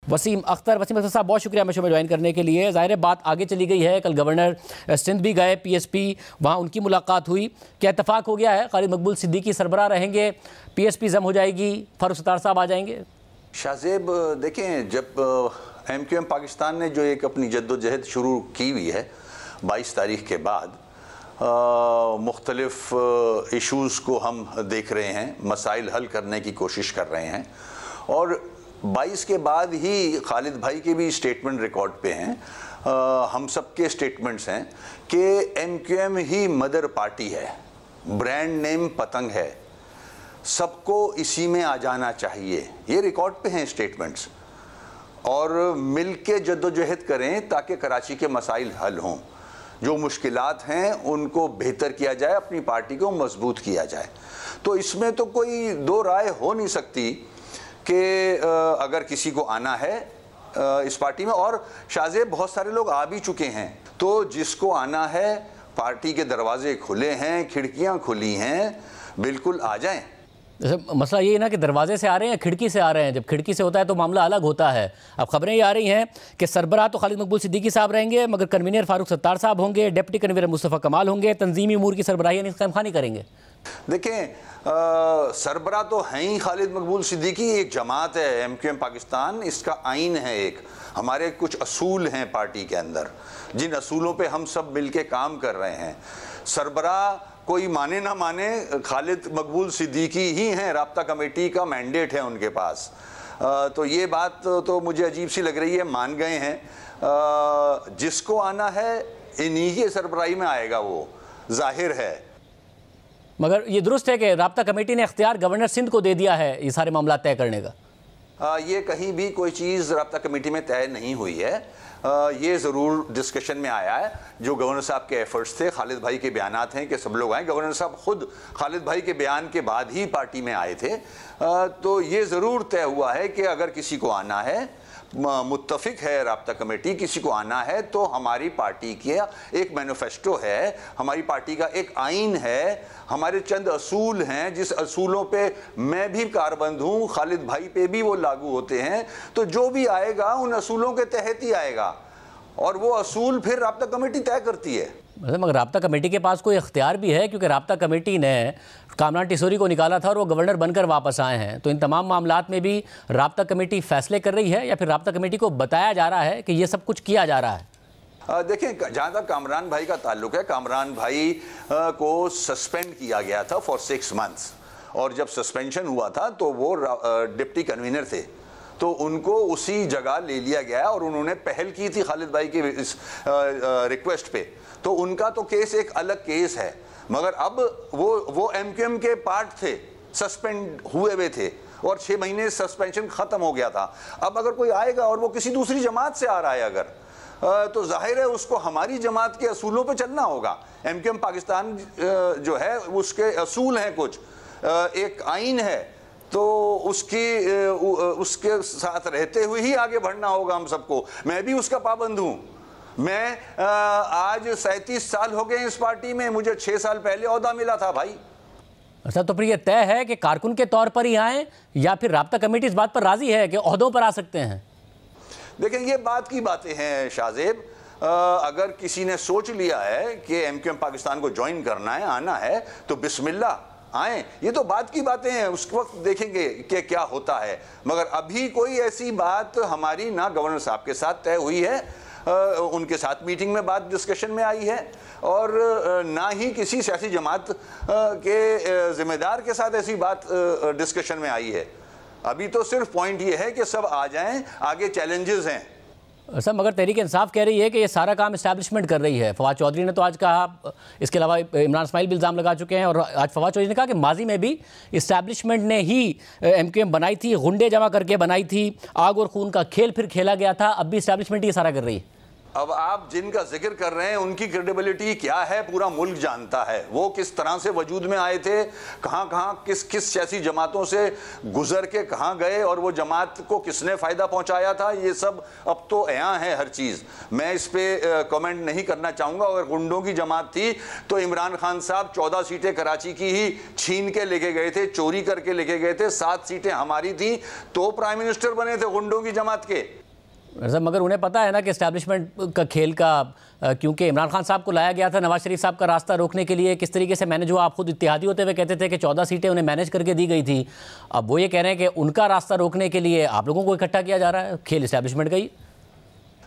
वसीम अख्तर साहब, बहुत शुक्रिया हमें शो में ज्वाइन करने के लिए। ज़ाहिर है बात आगे चली गई है, कल गवर्नर सिंध भी गए, PSP वहाँ उनकी मुलाकात हुई, क्या इत्तफाक हो गया है? खालिद मकबूल सिद्दीकी सरबराह रहेंगे, PSP जम हो जाएगी, फारूक सत्तार साहब आ जाएंगे? शाहजेब देखें, जब MQM पाकिस्तान ने जो एक अपनी जद्दोजहद शुरू की हुई है 22 तारीख के बाद, मुख्तलिफ इशूज़ को हम देख रहे हैं, मसाइल हल करने की कोशिश कर रहे हैं, और 22 के बाद ही खालिद भाई के भी स्टेटमेंट रिकॉर्ड पे हैं, हम सब के स्टेटमेंट्स हैं कि MQM ही मदर पार्टी है, ब्रांड नेम पतंग है, सबको इसी में आ जाना चाहिए, ये रिकॉर्ड पे हैं स्टेटमेंट्स, और मिल के जद्दोजहद करें ताकि कराची के मसाइल हल हों, जो मुश्किलात हैं उनको बेहतर किया जाए, अपनी पार्टी को मजबूत किया जाए। तो इसमें तो कोई दो राय हो नहीं सकती कि अगर किसी को आना है इस पार्टी में, और शाहजेब बहुत सारे लोग आ भी चुके हैं, तो जिसको आना है पार्टी के दरवाजे खुले हैं, खिड़कियां खुली हैं, बिल्कुल आ जाएं। मसला ये है ना कि दरवाजे से आ रहे हैं या खिड़की से आ रहे हैं। जब खिड़की से होता है तो मामला अलग होता है। अब खबरें ये आ रही हैं कि सरबराह तो खालिद मकबूल सिद्दीकी साहब रहेंगे, मगर कन्वीनर फारूक सत्तार साहब होंगे, डिप्टी कन्वीनर मुस्तफ़ा कमाल होंगे, तंजीमी उमूर की सरबराही अनीस ख़ैम खानी करेंगे। देखें, सरबराह तो हैं ही खालिद मकबूल सिद्दीकी, एक जमात है MQM पाकिस्तान, इसका आइन है, एक हमारे कुछ असूल हैं पार्टी के अंदर, जिन असूलों पे हम सब मिल के काम कर रहे हैं। सरबराह कोई माने ना माने, खालिद मकबूल सिद्दीकी ही हैं, राब्ता कमेटी का मैंडेट है उनके पास। तो ये बात तो मुझे अजीब सी लग रही है, मान गए हैं। जिसको आना है इन्हीं की सरबराही में आएगा, वो जाहिर है। मगर ये दुरुस्त है कि राब्ता कमेटी ने इख्तियार गवर्नर सिंध को दे दिया है ये सारे मामला तय करने का? ये कहीं भी कोई चीज़ राब्ता कमेटी में तय नहीं हुई है। ये ज़रूर डिस्कशन में आया है, जो गवर्नर साहब के एफर्ट्स थे, खालिद भाई के बयानात हैं कि सब लोग आए, गवर्नर साहब खुद खालिद भाई के बयान के बाद ही पार्टी में आए थे। तो ये ज़रूर तय हुआ है कि अगर किसी को आना है, मुत्तफिक है राब्ता कमेटी, किसी को आना है, तो हमारी पार्टी का एक मैनिफेस्टो है, हमारी पार्टी का एक आइन है, हमारे चंद असूल हैं, जिस असूलों पे मैं भी कारबंद हूँ, खालिद भाई पे भी वो लागू होते हैं। तो जो भी आएगा उन असूलों के तहत ही आएगा, और वो असूल फिर राब्ता कमेटी तय करती है। मगर राब्ता कमेटी के पास कोई इख्तियार भी है, क्योंकि राब्ता कमेटी ने कामरान टिसोरी को निकाला था और वो गवर्नर बनकर वापस आए हैं। तो इन तमाम मामलात में भी राब्ता कमेटी फैसले कर रही है, या फिर राब्ता कमेटी को बताया जा रहा है कि ये सब कुछ किया जा रहा है? देखें, जहाँ तक कामरान भाई का ताल्लुक है, कामरान भाई को सस्पेंड किया गया था फॉर 6 मंथ्स, और जब सस्पेंशन हुआ था तो वो डिप्टी कन्वीनर थे, तो उनको उसी जगह ले लिया गया, और उन्होंने पहल की थी खालिद भाई की इस रिक्वेस्ट पे। तो उनका तो केस एक अलग केस है, मगर अब वो MQM के पार्ट थे, सस्पेंड हुए हुए थे, और 6 महीने सस्पेंशन ख़त्म हो गया था। अब अगर कोई आएगा और वो किसी दूसरी जमात से आ रहा है अगर, तो जाहिर है उसको हमारी जमात के असूलों पे चलना होगा। MQM पाकिस्तान जो है उसके असूल हैं कुछ, एक आइन है, तो उसके साथ रहते हुए ही आगे बढ़ना होगा हम सबको। मैं भी उसका पाबंद हूँ। मैं आज 37 साल हो गए इस पार्टी में, मुझे 6 साल पहले ओहदा मिला था भाई। अच्छा, तो फिर ये तय है कि कारकुन के तौर पर ही आए, या फिर राब्ता कमेटी इस बात पर राजी है कि ओहदों पर आ सकते हैं? देखें, ये बात की बातें हैं शाहजेब। अगर किसी ने सोच लिया है कि MQM पाकिस्तान को ज्वाइन करना है, आना है, तो बिस्मिल्लाह आए। ये तो बात की बातें हैं, उस वक्त देखेंगे कि क्या होता है। मगर अभी कोई ऐसी बात हमारी ना गवर्नर साहब के साथ तय हुई है, उनके साथ मीटिंग में बात डिस्कशन में आई है, और ना ही किसी सियासी जमात के जिम्मेदार के साथ ऐसी बात डिस्कशन में आई है। अभी तो सिर्फ पॉइंट ये है कि सब आ जाएं, आगे चैलेंजेस हैं। सर, मगर तहरीक इंसाफ कह रही है कि ये सारा काम इस्टेब्लिशमेंट कर रही है। फवाद चौधरी ने तो आज कहा, इसके अलावा इमरान इस्माइल भी इल्ज़ाम लगा चुके हैं, और आज फवाद चौधरी ने कहा कि माजी में भी इस्टेब्लिशमेंट ने ही MQM बनाई थी, गुंडे जमा करके बनाई थी, आग और खून का खेल फिर खेला गया था, अब भी इस्टेब्लिशमेंट ये सारा कर रही है। अब आप जिनका जिक्र कर रहे हैं उनकी क्रेडिबिलिटी क्या है पूरा मुल्क जानता है। वो किस तरह से वजूद में आए थे, कहाँ कहाँ किस किस सियासी जमातों से गुजर के कहाँ गए और वो जमात को किसने फ़ायदा पहुँचाया था, ये सब अब तो अयां है हर चीज़। मैं इस पर कमेंट नहीं करना चाहूँगा। अगर गुंडों की जमात थी तो इमरान खान साहब 14 सीटें कराची की ही छीन के लेके गए थे, चोरी करके लेके गए थे। 7 सीटें हमारी थी तो प्राइम मिनिस्टर बने थे गुंडों की जमात के। मगर उन्हें पता है ना कि एस्टैब्लिशमेंट का खेल का, क्योंकि इमरान खान साहब को लाया गया था नवाज शरीफ साहब का रास्ता रोकने के लिए, किस तरीके से मैनेज हुआ। आप खुद इत्तेहादी होते हुए कहते थे कि 14 सीटें उन्हें मैनेज करके दी गई थी। अब वो ये कह रहे हैं कि उनका रास्ता रोकने के लिए आप लोगों को इकट्ठा किया जा रहा है। खेल एस्टैब्लिशमेंट का ही।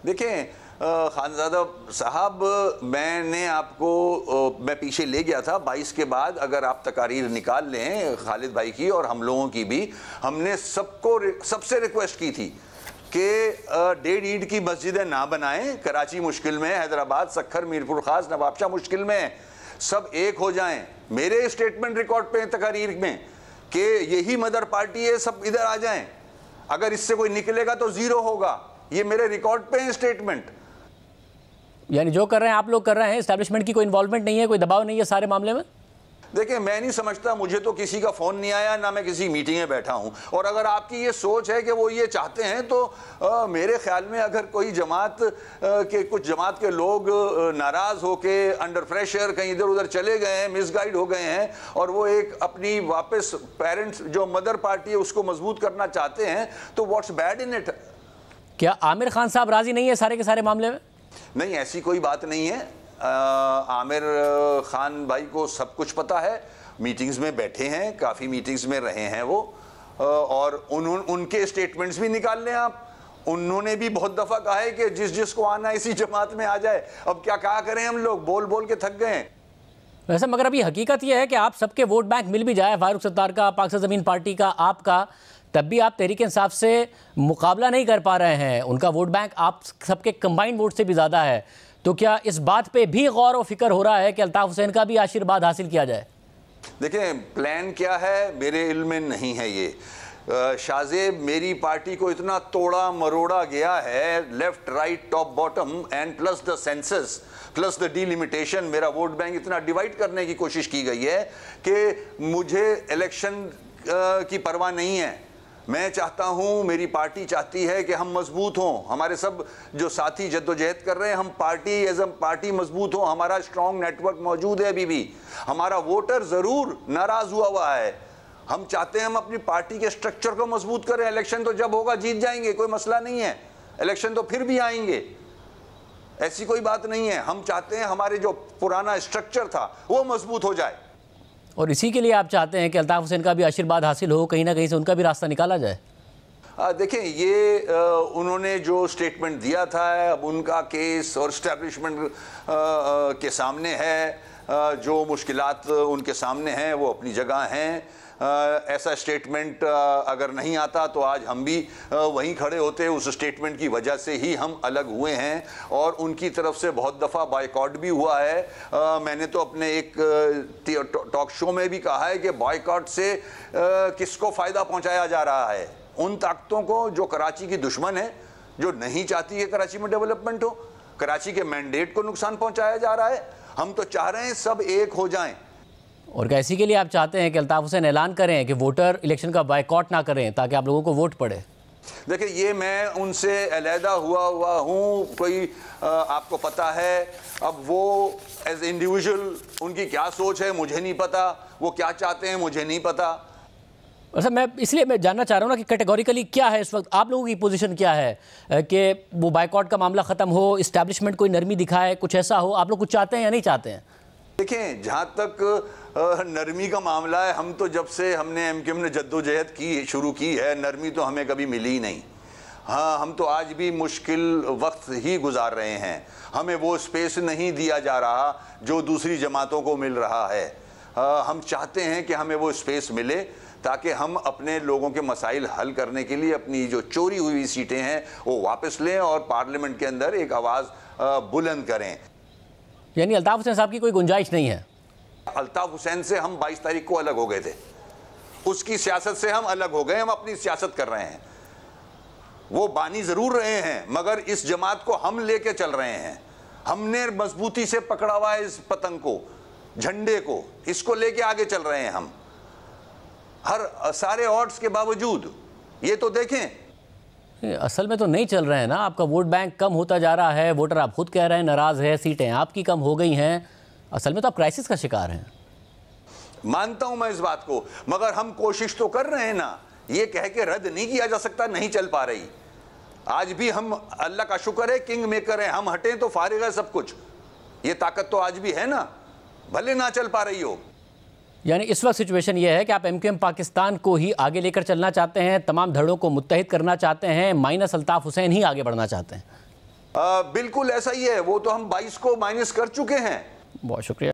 देखें खानज़ादा साहब, मैं पीछे ले गया था 22 के बाद। अगर आप तकारीर निकाल लें खालिद भाई की और हम लोगों की भी, हमने सबसे रिक्वेस्ट की थी कि 1.5 ईंट की मस्जिदें ना बनाएं। कराची मुश्किल में, हैदराबाद, सखर, मीरपुर खास, नवाबशाह मुश्किल में, सब एक हो जाएं। मेरे स्टेटमेंट रिकॉर्ड पे तकारीर में कि यही मदर पार्टी है, सब इधर आ जाएं। अगर इससे कोई निकलेगा तो जीरो होगा। ये मेरे रिकॉर्ड पे है स्टेटमेंट। यानी जो कर रहे हैं आप लोग कर रहे हैं, एस्टैब्लिशमेंट की कोई इन्वॉल्वमेंट नहीं है, कोई दबाव नहीं है सारे मामले में। देखिए, मैं नहीं समझता, मुझे तो किसी का फ़ोन नहीं आया, ना मैं किसी मीटिंग में बैठा हूं। और अगर आपकी ये सोच है कि वो ये चाहते हैं तो मेरे ख्याल में अगर कोई कुछ जमात के लोग नाराज़ होके अंडर प्रेशर कहीं इधर उधर चले गए हैं, मिसगाइड हो गए हैं, और वो एक अपनी वापस पेरेंट्स जो मदर पार्टी है उसको मजबूत करना चाहते हैं, तो व्हाट्स बैड इन इट। क्या आमिर खान साहब राजी नहीं है सारे के सारे मामले में? नहीं, ऐसी कोई बात नहीं है। आमिर खान भाई को सब कुछ पता है, मीटिंग्स में बैठे हैं, काफ़ी मीटिंग्स में रहे हैं वो, और उनके स्टेटमेंट्स भी निकाल लें आप। उन्होंने भी बहुत दफ़ा कहा है कि जिसको आना इसी जमात में आ जाए। अब क्या कहा करें, हम लोग बोल बोल के थक गए हैं। वैसे मगर अभी हकीकत यह है कि आप सबके वोट बैंक मिल भी जाए, फारूक सत्तार का, पाकिस्तान ज़मीन पार्टी का, आपका, तब भी आप तहरीक इंसाफ से मुकाबला नहीं कर पा रहे हैं। उनका वोट बैंक आप सबके कंबाइंड वोट से भी ज़्यादा है। तो क्या इस बात पे भी गौर व फिक्र हो रहा है कि अल्ताफ़ हुसैन का भी आशीर्वाद हासिल किया जाए? देखें, प्लान क्या है मेरे इल्म में नहीं है ये। शाहजेब, मेरी पार्टी को इतना तोड़ा मरोड़ा गया है, left right top bottom and plus the census plus the delimitation, मेरा वोट बैंक इतना डिवाइड करने की कोशिश की गई है कि मुझे इलेक्शन की परवाह नहीं है। मैं चाहता हूं, मेरी पार्टी चाहती है कि हम मजबूत हों, हमारे सब जो साथी जद्दोजहद कर रहे हैं, हम पार्टी एज अ पार्टी मजबूत हों। हमारा स्ट्रॉन्ग नेटवर्क मौजूद है अभी भी। हमारा वोटर ज़रूर नाराज़ हुआ है। हम चाहते हैं हम अपनी पार्टी के स्ट्रक्चर को मजबूत करें। इलेक्शन तो जब होगा जीत जाएंगे, कोई मसला नहीं है। इलेक्शन तो फिर भी आएंगे, ऐसी कोई बात नहीं है। हम चाहते हैं हमारे जो पुराना स्ट्रक्चर था वो मजबूत हो जाए, और इसी के लिए आप चाहते हैं कि अल्ताफ़ हुसैन का भी आशीर्वाद हासिल हो, कहीं ना कहीं से उनका भी रास्ता निकाला जाए। देखें, ये उन्होंने जो स्टेटमेंट दिया था, अब उनका केस और इस्टेब्लिशमेंट के सामने है। जो मुश्किलात उनके सामने हैं वो अपनी जगह हैं। ऐसा स्टेटमेंट अगर नहीं आता तो आज हम भी वहीं खड़े होते। उस स्टेटमेंट की वजह से ही हम अलग हुए हैं, और उनकी तरफ से बहुत दफ़ा बायकॉट भी हुआ है। मैंने तो अपने एक टॉक शो में भी कहा है कि बायकॉट से किसको फ़ायदा पहुंचाया जा रहा है? उन ताकतों को जो कराची की दुश्मन है, जो नहीं चाहती है कराची में डेवलपमेंट हो। कराची के मैंडेट को नुकसान पहुंचाया जा रहा है। हम तो चाह रहे हैं सब एक हो जाएं। और क्या इसी के लिए आप चाहते हैं कि अल्ताफ़ हुसैन ऐलान करें कि वोटर इलेक्शन का बायकॉट ना करें ताकि आप लोगों को वोट पड़े? देखिए, ये मैं उनसे अलहदा हुआ हूँ, कोई आपको पता है। अब वो एज इंडिविजुअल उनकी क्या सोच है मुझे नहीं पता, वो क्या चाहते हैं मुझे नहीं पता। अच्छा, मैं जानना चाह रहा हूँ ना कि कैटेगोरिकली क्या है इस वक्त आप लोगों की पोजीशन क्या है कि वो बायकॉट का मामला ख़त्म हो, इस्टेब्लिशमेंट कोई नरमी दिखाए, कुछ ऐसा हो? आप लोग कुछ चाहते हैं या नहीं चाहते हैं? देखें, जहाँ तक नरमी का मामला है, हम तो जब से हमने एमक्यूएम ने जद्दोजहद शुरू की है, नरमी तो हमें कभी मिली ही नहीं। हाँ, हम तो आज भी मुश्किल वक्त ही गुजार रहे हैं। हमें वो स्पेस नहीं दिया जा रहा जो दूसरी जमातों को मिल रहा है। हम चाहते हैं कि हमें वो स्पेस मिले ताकि हम अपने लोगों के मसाइल हल करने के लिए अपनी जो चोरी हुई सीटें हैं वो वापस लें और पार्लियामेंट के अंदर एक आवाज़ बुलंद करें। यानी अल्ताफ़ हुसैन साहब की कोई गुंजाइश नहीं है? अल्ताफ़ हुसैन से हम 22 तारीख को अलग हो गए थे, उसकी सियासत से हम अलग हो गए, हम अपनी सियासत कर रहे हैं। वो बानी जरूर रहे हैं, मगर इस जमात को हम लेके चल रहे हैं। हमने मजबूती से पकड़ा हुआ है इस पतंग को, झंडे को, इसको लेके आगे चल रहे हैं हम, हर सारे ऑड्स के बावजूद। ये तो देखें। असल में तो नहीं चल रहे हैं ना, आपका वोट बैंक कम होता जा रहा है, वोटर आप खुद कह रहे हैं नाराज है, सीटें आपकी कम हो गई हैं, असल में तो आप क्राइसिस का शिकार हैं। मानता हूं मैं इस बात को, मगर हम कोशिश तो कर रहे हैं ना। ये कह के रद्द नहीं किया जा सकता नहीं चल पा रही। आज भी हम, अल्लाह का शुक्र है, किंग मेकर है, हम हटें तो फारिग है सब कुछ। ये ताकत तो आज भी है ना, भले ना चल पा रही हो। यानी इस वक्त सिचुएशन ये है कि आप एमकेएम पाकिस्तान को ही आगे लेकर चलना चाहते हैं, तमाम धड़ों को मुत्तहिद करना चाहते हैं, माइनस अल्ताफ हुसैन ही आगे बढ़ना चाहते हैं। बिल्कुल ऐसा ही है। वो तो हम 22 को माइनस कर चुके हैं। बहुत शुक्रिया।